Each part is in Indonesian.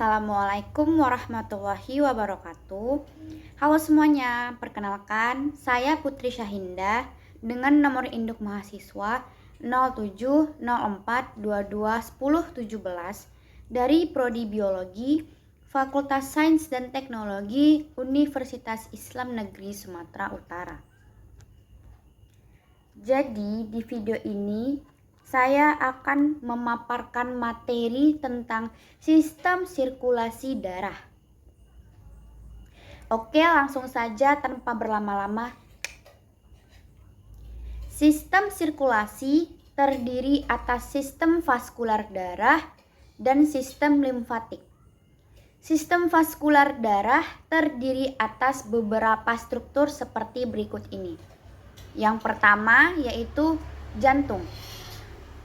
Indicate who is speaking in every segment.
Speaker 1: Assalamualaikum warahmatullahi wabarakatuh. Halo semuanya, perkenalkan saya Putri Syahinda dengan nomor induk mahasiswa 0704221017 dari Prodi Biologi Fakultas Sains dan Teknologi Universitas Islam Negeri Sumatera Utara. Jadi di video ini saya akan memaparkan materi tentang sistem sirkulasi darah. Oke, langsung saja tanpa berlama-lama. Sistem sirkulasi terdiri atas sistem vaskular darah dan sistem limfatik. Sistem vaskular darah terdiri atas beberapa struktur seperti berikut ini. Yang pertama yaitu jantung.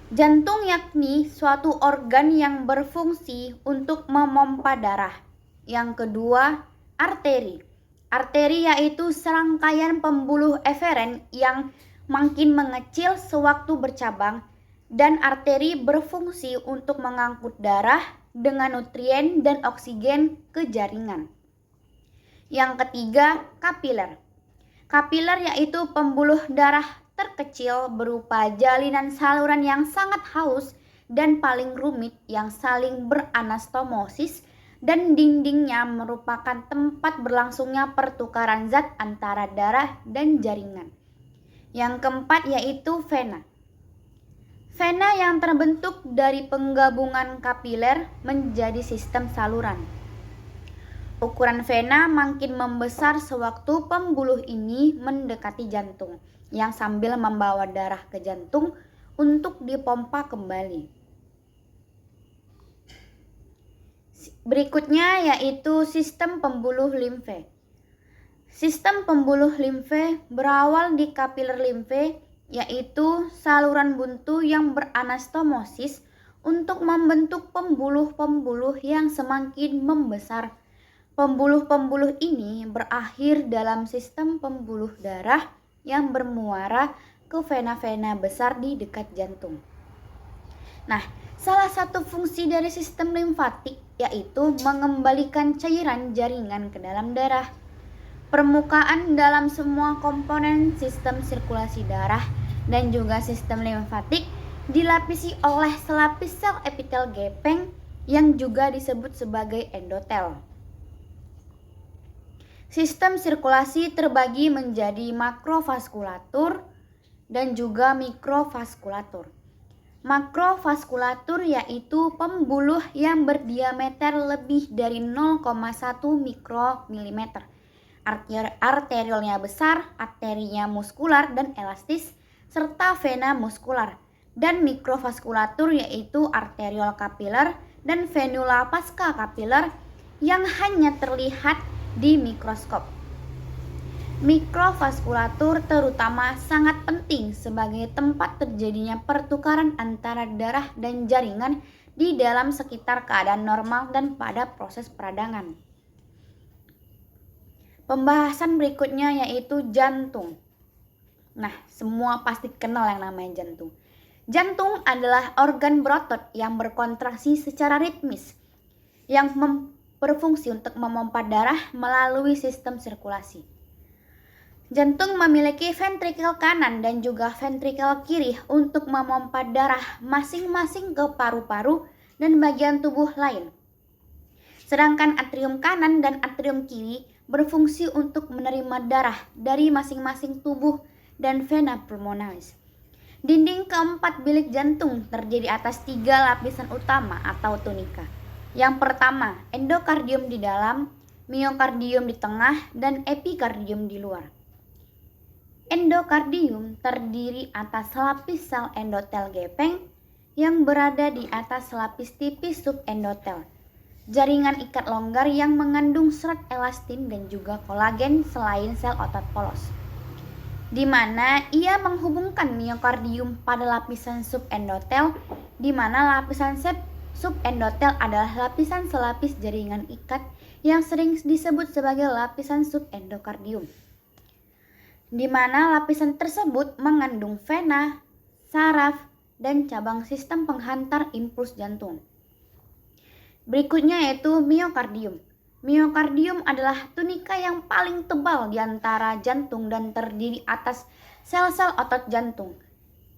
Speaker 1: Jantung yakni suatu organ yang berfungsi untuk memompa darah. Yang kedua, arteri. Arteri yaitu serangkaian pembuluh eferen yang makin mengecil sewaktu bercabang, dan arteri berfungsi untuk mengangkut darah dengan nutrien dan oksigen ke jaringan. Yang ketiga, kapiler. Kapiler yaitu pembuluh darah terkecil berupa jalinan saluran yang sangat halus dan paling rumit yang saling beranastomosis, dan dindingnya merupakan tempat berlangsungnya pertukaran zat antara darah dan jaringan. Yang keempat yaitu vena. Vena yang terbentuk dari penggabungan kapiler menjadi sistem saluran. Ukuran vena makin membesar sewaktu pembuluh ini mendekati jantung, yang sambil membawa darah ke jantung untuk dipompa kembali. Berikutnya yaitu sistem pembuluh limfe. Sistem pembuluh limfe berawal di kapiler limfe, yaitu saluran buntu yang beranastomosis untuk membentuk pembuluh-pembuluh yang semakin membesar. Pembuluh-pembuluh ini berakhir dalam sistem pembuluh darah yang bermuara ke vena-vena besar di dekat jantung. Nah, salah satu fungsi dari sistem limfatik yaitu mengembalikan cairan jaringan ke dalam darah. Permukaan dalam semua komponen sistem sirkulasi darah dan juga sistem limfatik dilapisi oleh selapis sel epitel gepeng yang juga disebut sebagai endotel. Sistem sirkulasi terbagi menjadi makrovaskulatur dan juga mikrovaskulatur. Makrovaskulatur yaitu pembuluh yang berdiameter lebih dari 0,1 mikromilimeter. Arteriolnya besar, arterinya muskular dan elastis, serta vena muskular. Dan mikrovaskulatur yaitu arteriol kapiler dan venula pasca kapiler yang hanya terlihat di mikroskop. Mikrovaskulatur terutama sangat penting sebagai tempat terjadinya pertukaran antara darah dan jaringan di dalam sekitar keadaan normal dan pada proses peradangan. Pembahasan berikutnya yaitu jantung. Nah, semua pasti kenal yang namanya jantung. Jantung adalah organ berotot yang berkontraksi secara ritmis yang berfungsi untuk memompa darah melalui sistem sirkulasi. Jantung memiliki ventrikel kanan dan juga ventrikel kiri untuk memompa darah masing-masing ke paru-paru dan bagian tubuh lain. Sedangkan atrium kanan dan atrium kiri berfungsi untuk menerima darah dari masing-masing tubuh dan vena pulmonalis. Dinding keempat bilik jantung terdiri atas 3 lapisan utama atau tunika. Yang pertama, endokardium di dalam, miokardium di tengah, dan epikardium di luar. Endokardium terdiri atas lapis sel endotel gepeng yang berada di atas lapis tipis subendotel, jaringan ikat longgar yang mengandung serat elastin dan juga kolagen selain sel otot polos, di mana ia menghubungkan miokardium pada lapisan subendotel, di mana lapisan subendotel adalah lapisan selapis jaringan ikat yang sering disebut sebagai lapisan subendokardium, di mana lapisan tersebut mengandung vena, saraf, dan cabang sistem penghantar impuls jantung. Berikutnya yaitu miokardium. Miokardium adalah tunika yang paling tebal di antara jantung dan terdiri atas sel-sel otot jantung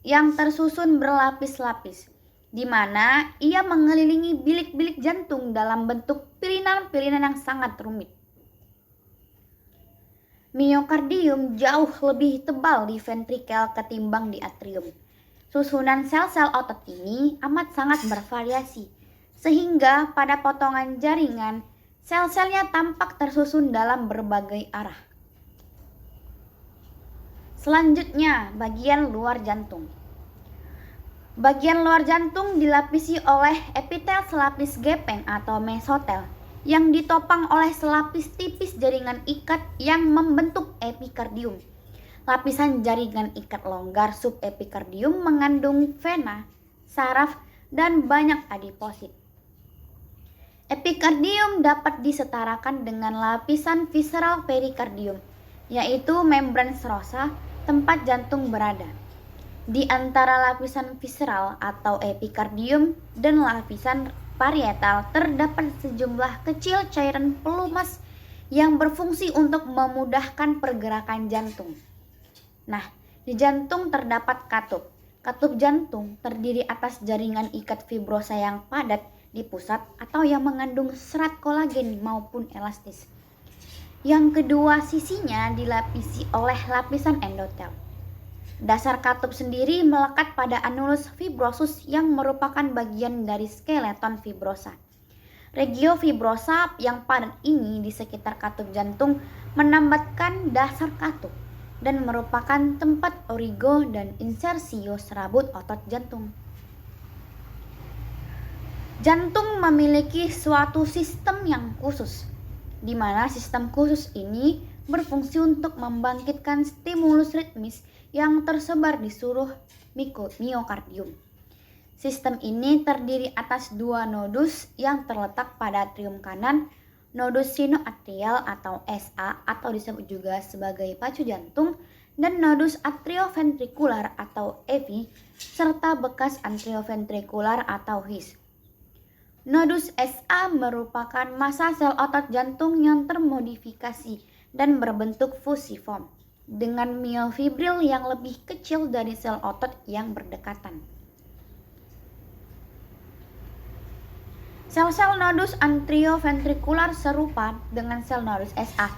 Speaker 1: yang tersusun berlapis-lapis, di mana ia mengelilingi bilik-bilik jantung dalam bentuk pilihan-pilihan yang sangat rumit. Miokardium jauh lebih tebal di ventrikel ketimbang di atrium. Susunan sel-sel otot ini amat sangat bervariasi, sehingga pada potongan jaringan, sel-selnya tampak tersusun dalam berbagai arah. Selanjutnya, bagian luar jantung. Bagian luar jantung dilapisi oleh epitel selapis gepeng atau mesotel yang ditopang oleh selapis tipis jaringan ikat yang membentuk epikardium. Lapisan jaringan ikat longgar subepikardium mengandung vena, saraf, dan banyak adiposit. Epikardium dapat disetarakan dengan lapisan visceral perikardium, yaitu membran serosa tempat jantung berada. Di antara lapisan visceral atau epikardium dan lapisan parietal terdapat sejumlah kecil cairan pelumas yang berfungsi untuk memudahkan pergerakan jantung. Nah, di jantung terdapat katup. Katup jantung terdiri atas jaringan ikat fibrosa yang padat di pusat atau yang mengandung serat kolagen maupun elastis. Yang kedua sisinya dilapisi oleh lapisan endotel. Dasar katup sendiri melekat pada annulus fibrosus yang merupakan bagian dari skeleton fibrosa. Regio fibrosa yang padat ini di sekitar katup jantung menambatkan dasar katup dan merupakan tempat origo dan insersio serabut otot jantung. Jantung memiliki suatu sistem yang khusus, di mana sistem khusus ini berfungsi untuk membangkitkan stimulus ritmis yang tersebar di seluruh miokardium. Sistem ini terdiri atas dua nodus yang terletak pada atrium kanan, nodus sinoatrial atau SA atau disebut juga sebagai pacu jantung, dan nodus atrioventrikular atau AV, serta bekas atrioventrikular atau HIS. Nodus SA merupakan massa sel otot jantung yang termodifikasi dan berbentuk fusiform dengan miofibril yang lebih kecil dari sel otot yang berdekatan. Sel-sel nodus atrioventrikular serupa dengan sel nodus SA,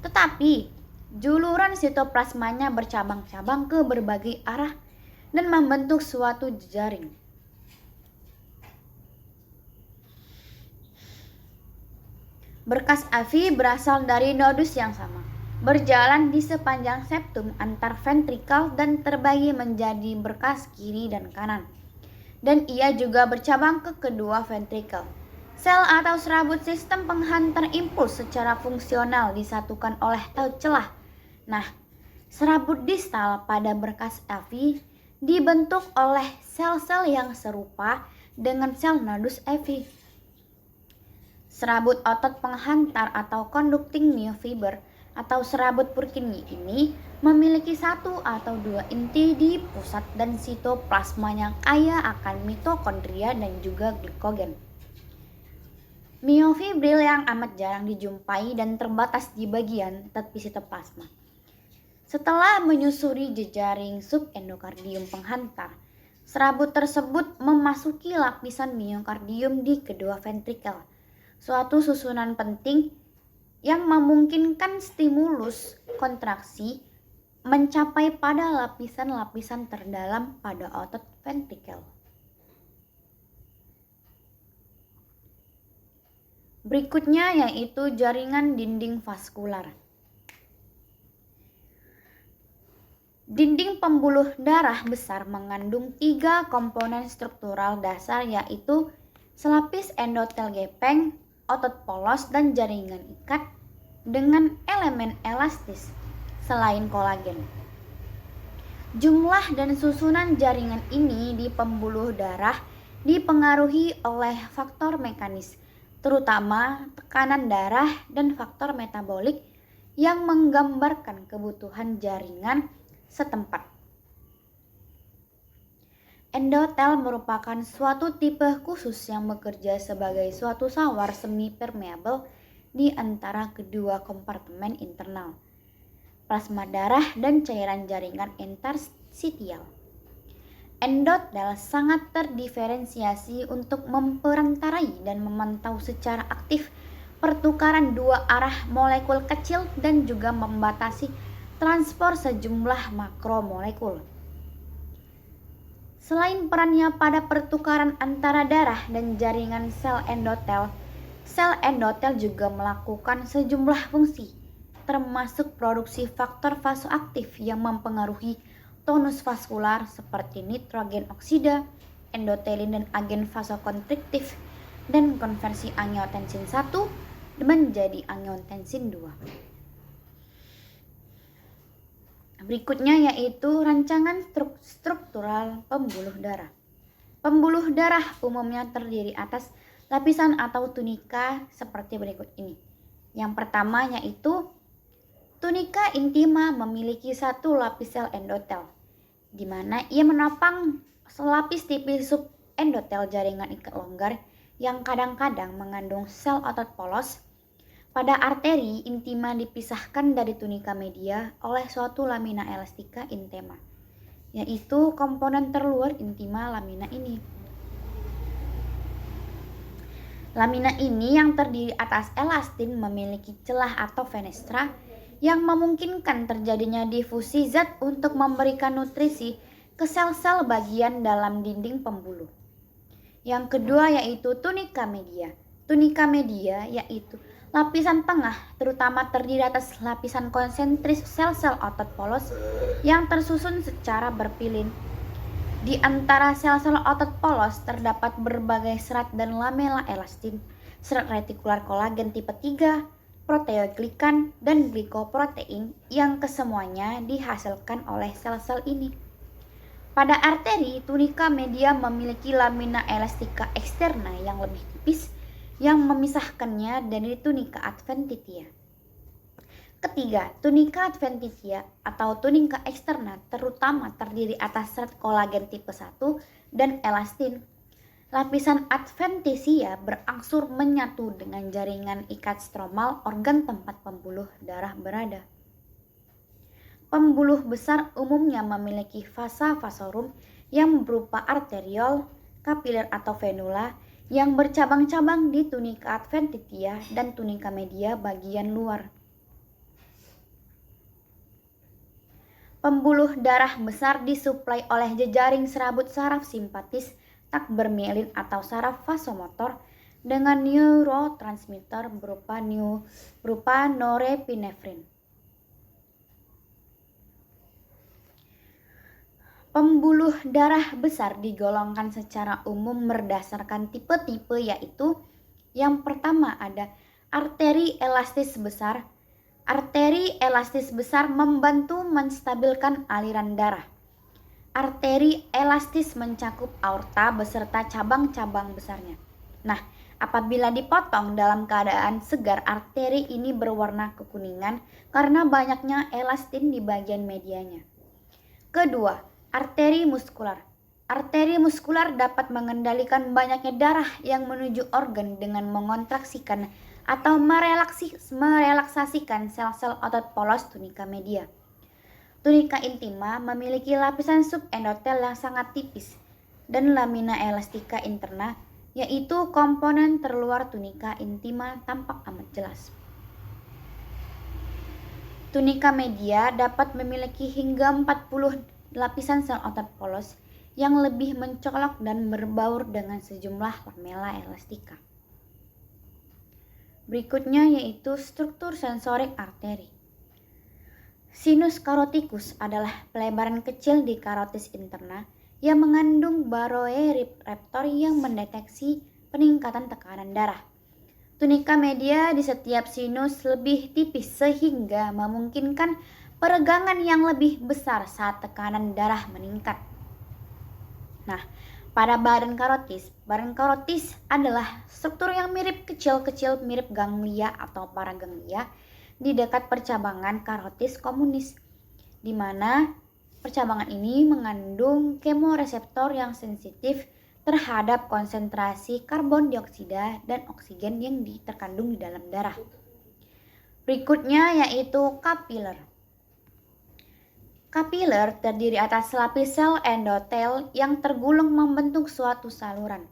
Speaker 1: tetapi juluran sitoplasmanya bercabang-cabang ke berbagai arah dan membentuk suatu jejaring. Berkas AV berasal dari nodus yang sama, berjalan di sepanjang septum antar ventrikel dan terbagi menjadi berkas kiri dan kanan. Dan ia juga bercabang ke kedua ventrikel. Sel atau serabut sistem penghantar impuls secara fungsional disatukan oleh celah. Nah, serabut distal pada berkas AV dibentuk oleh sel-sel yang serupa dengan sel nodus AV. Serabut otot penghantar atau conducting myofiber atau serabut Purkinje ini memiliki satu atau dua inti di pusat dan sitoplasma yang kaya akan mitokondria dan juga glikogen. Miofibril yang amat jarang dijumpai dan terbatas di bagian tepi sitoplasma. Setelah menyusuri jejaring subendokardium penghantar, serabut tersebut memasuki lapisan miokardium di kedua ventrikel, suatu susunan penting yang memungkinkan stimulus kontraksi mencapai pada lapisan-lapisan terdalam pada otot ventrikel. Berikutnya yaitu jaringan dinding vaskular. Dinding pembuluh darah besar mengandung 3 komponen struktural dasar, yaitu selapis endotel gepeng, otot polos, dan jaringan ikat dengan elemen elastis selain kolagen. Jumlah dan susunan jaringan ini di pembuluh darah dipengaruhi oleh faktor mekanis, terutama tekanan darah dan faktor metabolik yang menggambarkan kebutuhan jaringan setempat. Endotel merupakan suatu tipe khusus yang bekerja sebagai suatu sawar semi permeabel di antara kedua kompartemen internal, plasma darah dan cairan jaringan interstitial. Endotel sangat terdiferensiasi untuk memperantarai dan memantau secara aktif pertukaran dua arah molekul kecil dan juga membatasi transport sejumlah makromolekul. Selain perannya pada pertukaran antara darah dan jaringan sel endotel juga melakukan sejumlah fungsi, termasuk produksi faktor vasoaktif yang mempengaruhi tonus vaskular seperti nitrogen oksida, endotelin dan agen vasokonstriktif, dan konversi angiotensin 1 menjadi angiotensin 2. Berikutnya yaitu rancangan struktural pembuluh darah. Pembuluh darah umumnya terdiri atas lapisan atau tunika seperti berikut ini. Yang pertama yaitu tunika intima memiliki satu lapis sel endotel, di mana ia menopang selapis tipis subendotel jaringan ikat longgar yang kadang-kadang mengandung sel otot polos. Pada arteri, intima dipisahkan dari tunika media oleh suatu lamina elastika intema, yaitu komponen terluar intima lamina ini. Lamina ini yang terdiri atas elastin memiliki celah atau fenestra yang memungkinkan terjadinya difusi zat untuk memberikan nutrisi ke sel-sel bagian dalam dinding pembuluh. Yang kedua yaitu tunika media. Tunika media yaitu lapisan tengah terutama terdiri atas lapisan konsentris sel-sel otot polos yang tersusun secara berpilin. Di antara sel-sel otot polos terdapat berbagai serat dan lamela elastin, serat retikular kolagen tipe 3, proteoglikan, dan glikoprotein yang kesemuanya dihasilkan oleh sel-sel ini. Pada arteri, tunika media memiliki lamina elastika eksterna yang lebih tipis yang memisahkannya dari tunika adventitia. Ketiga, tunika adventitia atau tunika eksterna terutama terdiri atas serat kolagen tipe 1 dan elastin. Lapisan adventitia berangsur menyatu dengan jaringan ikat stromal organ tempat pembuluh darah berada. Pembuluh besar umumnya memiliki vasa vasorum yang berupa arteriol, kapiler atau venula yang bercabang-cabang di tunika adventitia dan tunika media bagian luar. Pembuluh darah besar disuplai oleh jejaring serabut saraf simpatis tak bermielin atau saraf vasomotor dengan neurotransmitter berupa norepinefrin. Pembuluh darah besar digolongkan secara umum berdasarkan tipe-tipe yaitu yang pertama ada arteri elastis besar. Arteri elastis besar membantu menstabilkan aliran darah. Arteri elastis mencakup aorta beserta cabang-cabang besarnya. Nah, apabila dipotong dalam keadaan segar, arteri ini berwarna kekuningan karena banyaknya elastin di bagian medianya. Kedua, arteri muskular. Arteri muskular dapat mengendalikan banyaknya darah yang menuju organ dengan mengontraksikan atau merelaksasikan sel-sel otot polos tunika media. Tunika intima memiliki lapisan subendotel yang sangat tipis dan lamina elastika interna, yaitu komponen terluar tunika intima tampak amat jelas. Tunika media dapat memiliki hingga 40 lapisan sel otot polos yang lebih mencolok dan berbaur dengan sejumlah lamela elastika. Berikutnya yaitu struktur sensorik arteri. Sinus karotikus adalah pelebaran kecil di karotis interna yang mengandung baroreceptor yang mendeteksi peningkatan tekanan darah. Tunika media di setiap sinus lebih tipis sehingga memungkinkan peregangan yang lebih besar saat tekanan darah meningkat. Nah, pada badan karotis adalah struktur yang kecil-kecil mirip ganglia atau paraganglia di dekat percabangan karotis komunis, di mana Percabangan ini mengandung kemoreseptor yang sensitif terhadap konsentrasi karbon dioksida dan oksigen yang terkandung di dalam darah. Berikutnya yaitu kapiler. Kapiler terdiri atas lapis sel endotel yang tergulung membentuk suatu saluran.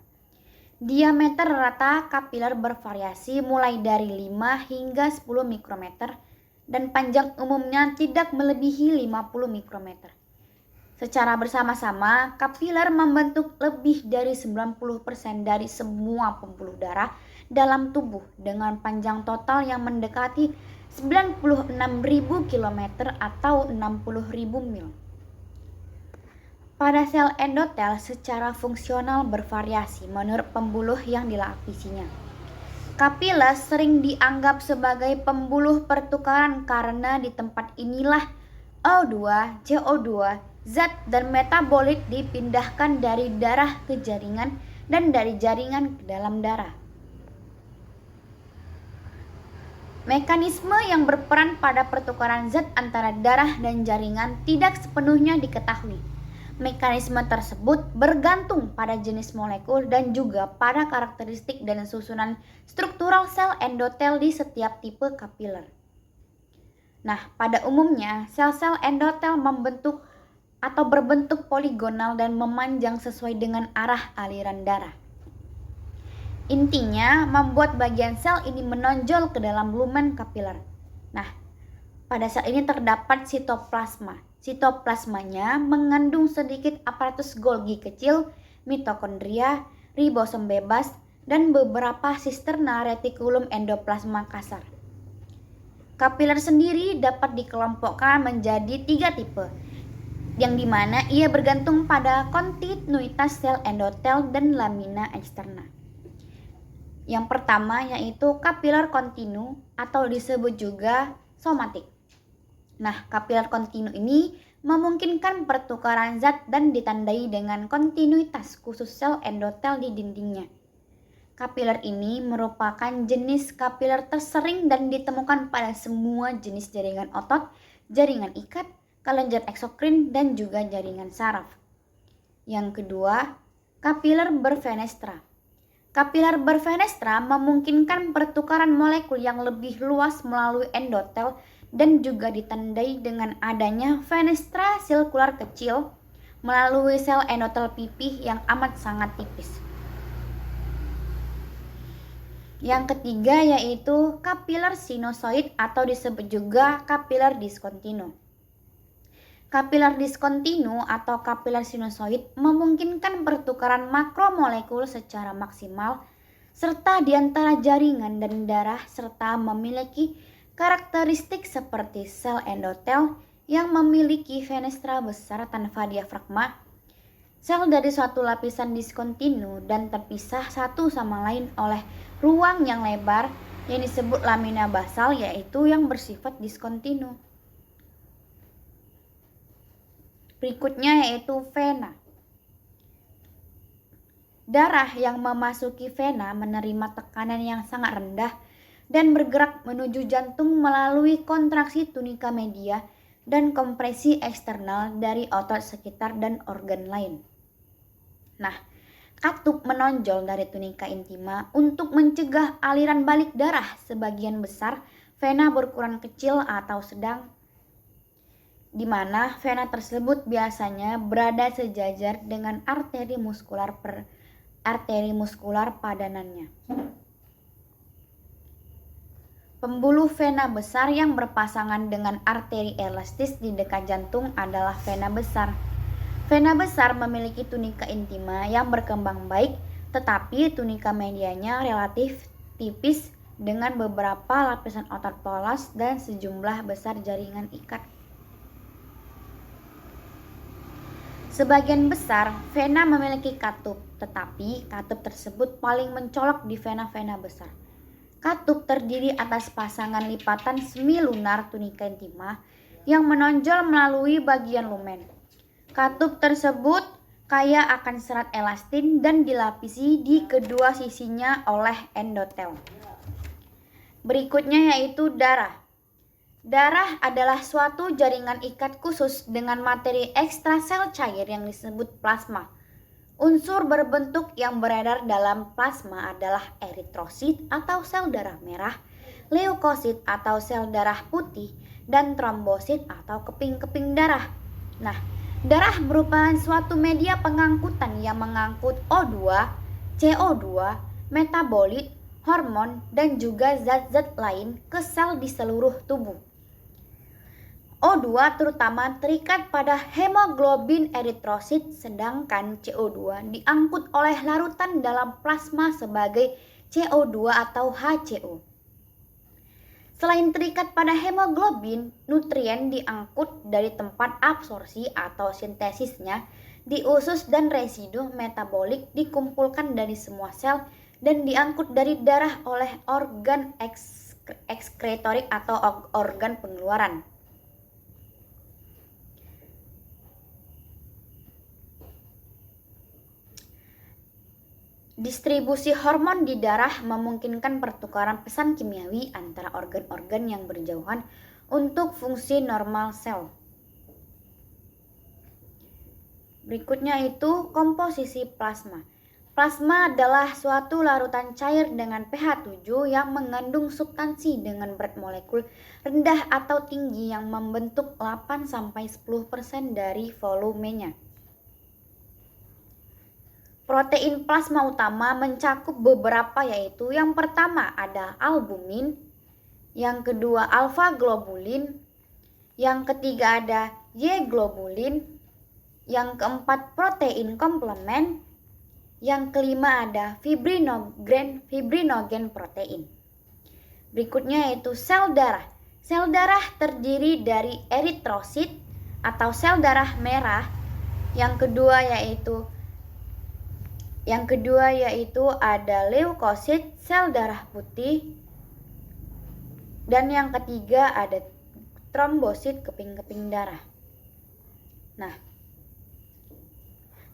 Speaker 1: Diameter rata kapiler bervariasi mulai dari 5 hingga 10 mikrometer dan panjang umumnya tidak melebihi 50 mikrometer. Secara bersama-sama, kapiler membentuk lebih dari 90% dari semua pembuluh darah dalam tubuh dengan panjang total yang mendekati 96.000 km atau 60.000 mil. Pada sel endotel secara fungsional bervariasi menurut pembuluh yang dilapisinya. Kapiler sering dianggap sebagai pembuluh pertukaran karena di tempat inilah O2, CO2, zat dan metabolit dipindahkan dari darah ke jaringan dan dari jaringan ke dalam darah. Mekanisme yang berperan pada pertukaran zat antara darah dan jaringan tidak sepenuhnya diketahui. Mekanisme tersebut bergantung pada jenis molekul dan juga pada karakteristik dan susunan struktural sel endotel di setiap tipe kapiler. Nah, pada umumnya sel-sel endotel membentuk atau berbentuk poligonal dan memanjang sesuai dengan arah aliran darah. Intinya, membuat bagian sel ini menonjol ke dalam lumen kapiler. Nah, pada sel ini terdapat sitoplasma. Sitoplasmanya mengandung sedikit aparatus Golgi kecil, mitokondria, ribosom bebas, dan beberapa sisterna retikulum endoplasma kasar. Kapiler sendiri dapat dikelompokkan menjadi 3 tipe, yang dimana ia bergantung pada kontinuitas sel endotel dan lamina eksterna. Yang pertama yaitu kapiler kontinu atau disebut juga somatik. Nah, kapiler kontinu ini memungkinkan pertukaran zat dan ditandai dengan kontinuitas khusus sel endotel di dindingnya. Kapiler ini merupakan jenis kapiler tersering dan ditemukan pada semua jenis jaringan otot, jaringan ikat, kelenjar eksokrin, dan juga jaringan saraf. Yang kedua, kapiler berfenestra. Kapiler berfenestra memungkinkan pertukaran molekul yang lebih luas melalui endotel dan juga ditandai dengan adanya fenestra sirkular kecil melalui sel endotel pipih yang amat sangat tipis. Yang ketiga yaitu kapiler sinusoid atau disebut juga kapiler diskontinu. Kapiler diskontinu atau kapiler sinusoid memungkinkan pertukaran makromolekul secara maksimal serta di antara jaringan dan darah serta memiliki karakteristik seperti sel endotel yang memiliki fenestra besar tanpa diafragma, sel dari suatu lapisan diskontinu dan terpisah satu sama lain oleh ruang yang lebar yang disebut lamina basal yaitu yang bersifat diskontinu. Berikutnya yaitu vena. Darah yang memasuki vena menerima tekanan yang sangat rendah dan bergerak menuju jantung melalui kontraksi tunika media dan kompresi eksternal dari otot sekitar dan organ lain. Nah, katup menonjol dari tunika intima untuk mencegah aliran balik darah sebagian besar vena berukuran kecil atau sedang, di mana vena tersebut biasanya berada sejajar dengan arteri muskular padanannya. Pembuluh vena besar yang berpasangan dengan arteri elastis di dekat jantung adalah vena besar. Vena besar memiliki tunika intima yang berkembang baik, tetapi tunika medianya relatif tipis dengan beberapa lapisan otot polos dan sejumlah besar jaringan ikat. Sebagian besar vena memiliki katup, tetapi katup tersebut paling mencolok di vena-vena besar. Katup terdiri atas pasangan lipatan semilunar tunika intima yang menonjol melalui bagian lumen. Katup tersebut kaya akan serat elastin dan dilapisi di kedua sisinya oleh endotel. Berikutnya yaitu darah. Darah adalah suatu jaringan ikat khusus dengan materi ekstrasel cair yang disebut plasma. Unsur berbentuk yang beredar dalam plasma adalah eritrosit atau sel darah merah, leukosit atau sel darah putih, dan trombosit atau keping-keping darah. Nah, darah merupakan suatu media pengangkutan yang mengangkut O2, CO2, metabolit, hormon, dan juga zat-zat lain ke sel di seluruh tubuh. O2 terutama terikat pada hemoglobin eritrosit, sedangkan CO2 diangkut oleh larutan dalam plasma sebagai CO2 atau HCO. Selain terikat pada hemoglobin, nutrien diangkut dari tempat absorpsi atau sintesisnya di usus dan residu metabolik dikumpulkan dari semua sel dan diangkut dari darah oleh organ ekskretorik atau organ pengeluaran. Distribusi hormon di darah memungkinkan pertukaran pesan kimiawi antara organ-organ yang berjauhan untuk fungsi normal sel. Berikutnya itu komposisi plasma. Plasma adalah suatu larutan cair dengan pH 7 yang mengandung substansi dengan berat molekul rendah atau tinggi yang membentuk 8-10% dari volumenya. Protein plasma utama mencakup beberapa, yaitu yang pertama ada albumin, yang kedua alfa globulin, yang ketiga ada Y globulin, yang keempat protein komplement, yang kelima ada fibrinogen protein. Berikutnya yaitu sel darah. Sel darah terdiri dari eritrosit atau sel darah merah, yang kedua yaitu ada leukosit, sel darah putih, dan yang ketiga ada trombosit, keping-keping darah. Nah,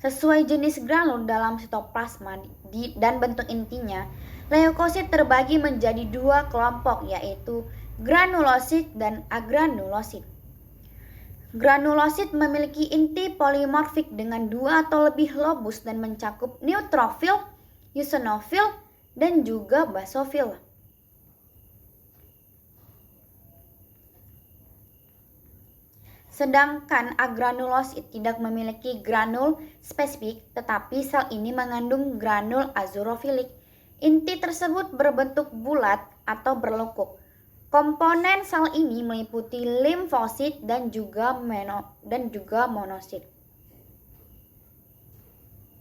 Speaker 1: sesuai jenis granul dalam sitoplasma dan bentuk intinya, leukosit terbagi menjadi dua kelompok, yaitu granulosit dan agranulosit. Granulosit memiliki inti polimorfik dengan dua atau lebih lobus dan mencakup neutrofil, eosinofil, dan juga basofil. Sedangkan agranulosit tidak memiliki granul spesifik, tetapi sel ini mengandung granul azurofilik. Inti tersebut berbentuk bulat atau berlekuk. Komponen sel ini meliputi limfosit dan juga monosit.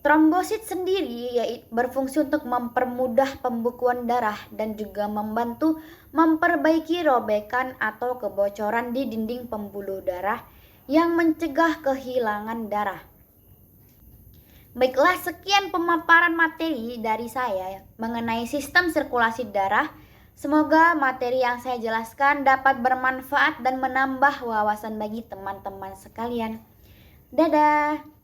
Speaker 1: Trombosit sendiri berfungsi untuk mempermudah pembukuan darah dan juga membantu memperbaiki robekan atau kebocoran di dinding pembuluh darah yang mencegah kehilangan darah. Baiklah, sekian pemaparan materi dari saya mengenai sistem sirkulasi darah. Semoga materi yang saya jelaskan dapat bermanfaat dan menambah wawasan bagi teman-teman sekalian. Dadah!